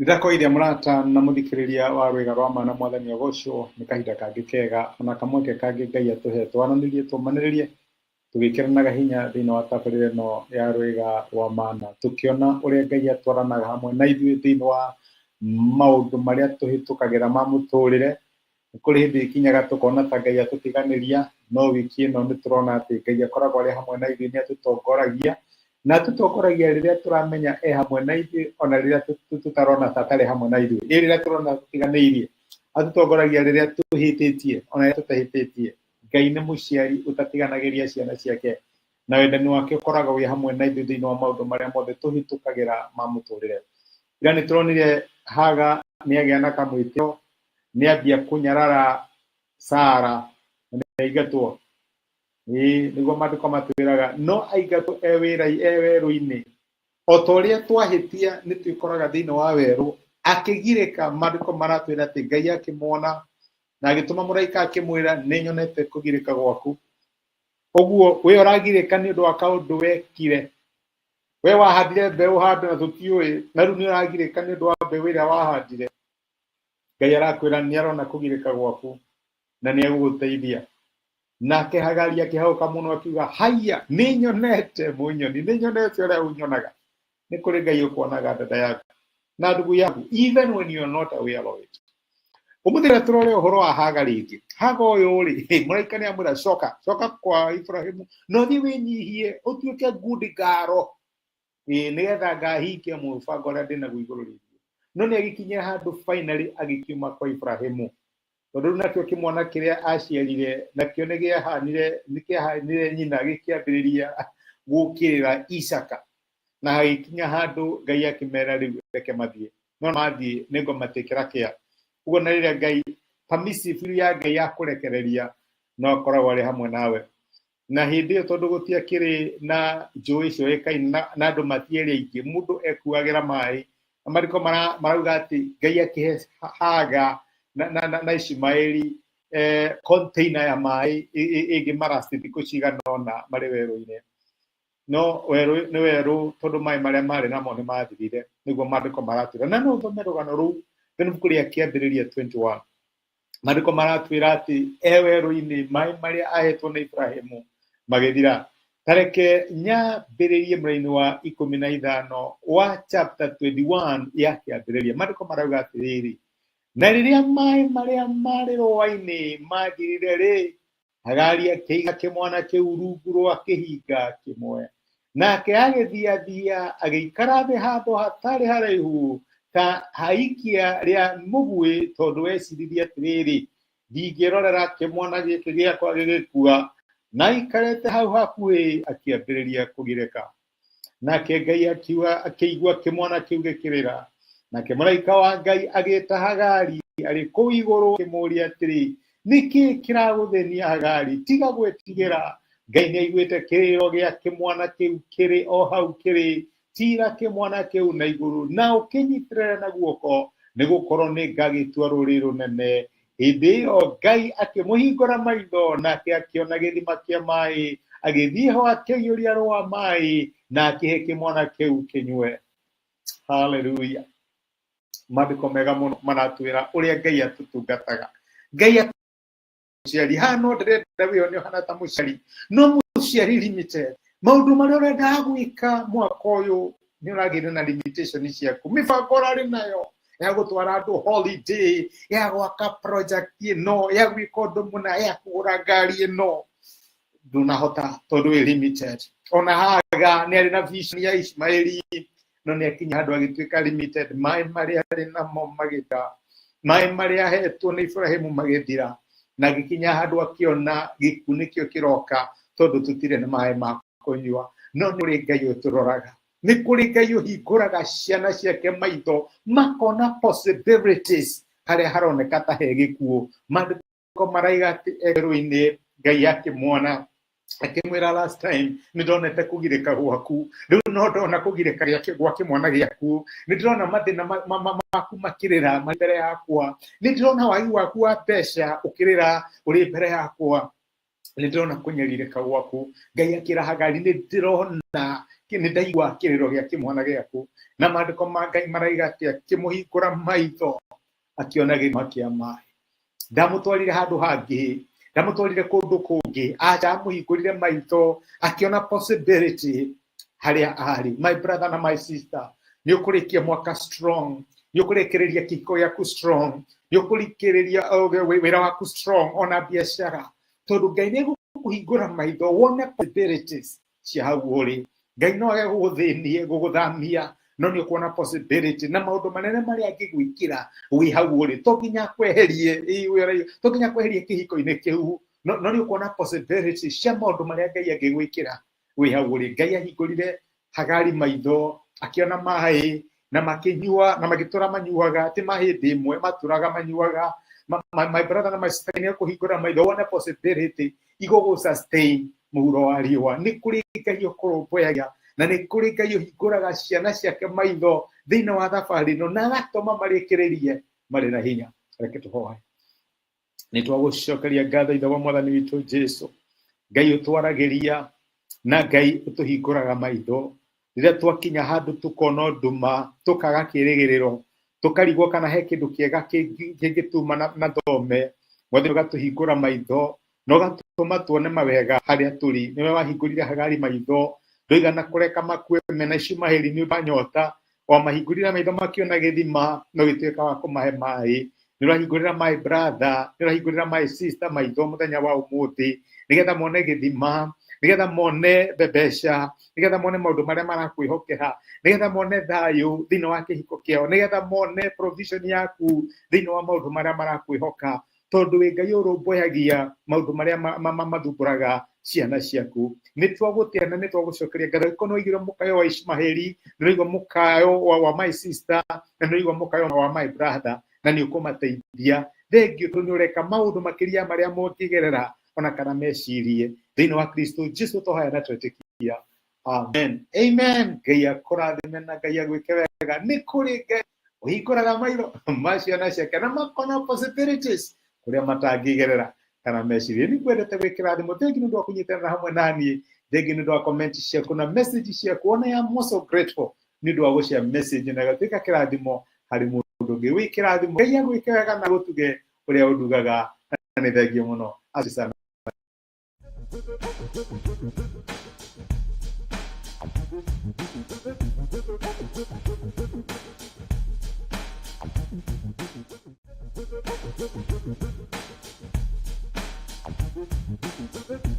Nirakoire murata na muthikiriria wa rwega rwa mana mwathani Ogosho ni kahinda kangi kega ona kamweke kangi Ngai atuhe twananirie tumaniririe tugikiranaga hinya thiini wa tabarĩra ĩno ya rwega rwa mana tukiona uria Ngai atwaranaga hamwe na ithuĩ thiini wa maundu maria tuhitukagira ma muturire kuri hindi ikinyaga tukona ta Ngai atutiganiria no wiki ĩno ni turona ati Ngai akoragwo ari hamwe na ithuĩ ni atutongoragia na tutokoragia riria turamenya hamwe na ithuĩ ona riria tutarona tatari hamwe na ithuĩ riria turona tutiganĩirie atutongoragia riria tuhĩtĩtie ona riria tutahĩtĩtie. Ngai nĩ mũciari utatiganagĩria ciana ciake na wendani wake ũkoragwo wĩ hamwe na ithuĩ thĩinĩ wa maũndũ marĩa mothe tũhĩtũkagĩra ma mũtũrĩre. Ira nĩ turonire Haga nĩagĩa na kamwĩtĩo nĩambia kũnyarara Sara na aingatwo niguo maandĩko matwĩraga no aingatwo werũ-inĩ o ta ũrĩa twahĩtia nĩ twĩkoraga thĩinĩ wa werũ akĩgirĩka. Maandĩko maratwĩra atĩ Ngai akĩmwona na agĩtũma mũraika akĩmwĩra nĩ nyonete kũgirĩka gwaku. Ũguo we ũragirĩka nĩ ũndũ wa kaũndũ wekire. We wahandire mbeũ handũ na tũtiũĩ na rĩu nĩ ũragirĩka nĩ ũndũ wa mbeũ ĩrĩa wahandire. Ngai arakwĩra nĩ arona kũgirĩka gwaku na nĩ egũgũteithia. Nake Hagari akĩhauka mũno akiuga haiya nĩ nyonete mũnyoni nĩ nyonete ũrĩa ũnyonaga. Nĩ kũrĩ Ngai ũkuonaga dada yaku na ndugu yaku even when you are not aware of it. Umuthira turore uhoro wa Haga ringi. Haga uyu ri mũraika nĩ amwĩra coka kwa Ibrahimu no thi winyihie utuĩke good garo nĩgetha ngahikia mũbango ũrĩa ndĩnaguo igũrũ rĩu. No nĩ agĩkinyia handũ finally agĩkiuma kwa Ibrahimu tondũ rĩu nakĩo kĩmwana kĩrĩa aciarire nakĩo nĩkĩahanire nyina gĩkĩambĩrĩria gũkĩrĩra Isaka na agĩkinya handũ Ngai akĩmera rĩu reke mathiĩ no mathiĩ nĩngũmatĩkĩra kĩa. Ũguo na rĩrĩa Ngai permissive ya Ngai ya kũrekereria no akoragwo arĩ hamwe nawe. Na hĩndĩ ĩyo tondũ gũtiakĩrĩ na njũĩ icio ĩkaine na andũ matiĩrĩ aingĩ mũndũ ekuagĩra maĩ na maandĩko marauga atĩ Ngai akĩhe Haga na Ishmaeli container ya maĩ ĩngĩmarasti thikũ cigana ũna marĩ werũ-inĩ. No werũ nĩ werũ tondũ maĩ marĩa marĩ namo nĩ mathirire nĩguo maandĩko maratwĩra. Na no ũthome rũgano rũu thĩinĩ ibuku rĩa Kĩambĩrĩria 21. Maandĩko maratwĩra atĩ werũ-inĩ maĩ marĩa ahetwo nĩ Ibrahimu magĩthira. Tareke nyambĩrĩrie mũraini wa 15 wa chapter 21 ya Kĩambĩrĩria. Maandĩko marauga atĩrĩrĩ na rĩrĩa maĩ marĩa marĩ rũũa-inĩ mathirire rĩ Hagari akĩiga kĩmwana kĩu rungu rwa kĩhinga kĩmwe nake agĩthiathia agĩikara thĩ handũ hatarĩ haraihu ta haikia rĩa mũguĩ tondũ eciririe atĩrĩrĩ ndingĩrorera kĩmwana gĩkĩ gĩakwa gĩgĩkua na aikarĩte hau hakuhĩ akĩambĩrĩria kũgirĩka. Nake Ngai akĩigua kĩmwana kĩu gĩkĩrĩra nake mũraika wa Ngai agĩĩta Hagari arĩ kũu igũrũ akĩmũũria atĩrĩ nĩkĩ kĩragũthĩnia Hagari tiga gwĩtigĩra. Ngai nĩaiguĩte kĩrĩro gĩa kĩmwana kĩu kĩrĩ o hau kĩrĩ tira kĩmwana kĩu na igũrũ na ũkĩnyitĩrĩre na guoko nĩgũkorwo nĩ ngagĩtua rũrĩrĩ rũnene. Hĩndĩ ĩyo Ngai akĩmũhingũra maitho nake akĩona gĩthima kĩa maĩ agĩthiĩ ho akĩiyũria rũũa maĩ na akĩhe kĩmwana kĩu kĩnyue. Hallelujah. Maandĩko mega mũno maratwĩra ũrĩa Ngai atũtungataga. Ngai mũciari hano ndĩrenda wĩone hana ta mũciari no mũciari limited. Maũndũ marĩa ũrenda gwĩka mwaka ũyũ nĩ ũragĩire na limitation ciaku. Mĩbango ũrarĩ nayo ya gũtwara andũ holiday ya gwaka project ĩno ya gwĩka ũndũ mũna ya kũgũra ngari ĩno ndũnahota tondũ wĩ limited. Ona Haga nĩ arĩ na vision ya Ishmaeli no nĩ akinya handũ agĩtuĩka limited. Maĩ marĩa arĩ namo magĩthira maĩ marĩa ahetwo nĩ Ibrahimu magĩthira na gĩkinya handũ akĩona gĩkuũ nĩkĩo kĩroka tondũ tũtirĩ na maĩ ma kũnyua. No nĩ kũrĩ Ngai ũtũroraga nĩ kũrĩ Ngai ũhingũraga ciana ciake maitho makona possibilities harĩa haroneka ta he gĩkuũ. Maandĩko maraiga atĩ werũ-inĩ Ngai akĩmwona akimwira last time nindonete kugirika gwaku riu no ndona kugirika gwa kimwana giaku nindirona mathina maku makirira mbere yakwa nindirona wagi waku wa mbeca ukirira uri mbere yakwa nindirona kunyaririka gwaku Ngai akira Hagari nindirona ndaigua kiriro gia kimwana giaku na mandiko ma Ngai maraiga atia kimuhingura maitho akiona githima kia mai ndamutwarire handu hangi ndamutwarire kundu kungi aja amuhingurire maitho akiona possibility haria ari. My brother na my sister, ni ukurikia mwaka strong, ni ukurikiria kiko yaku strong, ni ukurikiria wira waku strong ona biashara tondu Ngai ni gukuhingura maitho wone possibilities cia hau uri. Ngai no eguguthinie guguthamia no ni ukuona possibility na maundu manene maria angigwikira wi hau uri to nginya kweherie kihiko-ini kiu no ni ukuona possibility cia maundu maria Ngai angigwikira wi hau uri. Ngai ahingurire Hagari maitho akiona mai na makinyua na magitura manyuaga ti mahindi imwe maturaga manyuaga. My brother na my sister, ni kuhingura maitho wone possibility igogo sustain muhuro wa riwa ni kuri Ngai ukurumbuyaga na ni kuri Ngai uhinguraga ciana ciake maitho thiini wa thabari no na agatuma marikiririe mari na hinya. Reke tuhoe. Ni twagucokeria ngatho ithe wa mwathani witu Jesu. Ngai utwaragiria na Ngai utuhinguraga maitho riria twakinya handu tukona nduma tukaga kirigiriro tukarigwo kana he kindu kiega kingituma na thome mwathani ugatuhingura maitho no gatuma tuone mawega haria turi. Niwe wahingurire Hagari maitho ndoigana kureka makue mena ici maheri ni banyota wa mahingurira maitho makiona githima no gituika wa kumahe mai. Nirahingurira my brother, nirahingurira my sister maitho muthenya wa umuthi nigetha mone githima, nigetha mone bebesha, nigetha mone maundu maria marakwihokera, nigetha mone thayu thiini wa kihiko kiao, nigetha mone provision yaku thiini wa maundu maria marakwihoka tondu wi Ngai urumbuyagia maundu maria mathumburaga ciana ciaku. Ni twagutia na ni twagucokeria ngatho ikono igire mukayo wa Ishmaeli, ni igwa mukayo wa my sister, na ni igwa mukayo wa my brother na ni ukumateithia. Thengio tondu ureka maundu makiria maria mungigerera ona kana mecirie thiini wa Kristo Jesu tohaya na twetikia. Amen. Amen. Ngai akurathime na Ngai agwike wega. Ni kuri Ngai uhinguraga maitho maciana ciake na makona possibilities kuria matangigerera kana mecirie. Ni kwendete gwikira thimu. Thengi ndu akunyitana hamwe nani. Thengi ndu wa comment ciaku na message ciaku. Ona ya most so grateful ni ndu wa gucia message na gatika kirathimo hari mundu ngi wikira thimu. Ngai agwike wega na gutuge uria undugaga na ni thengio muno. Asante sana. Thank you.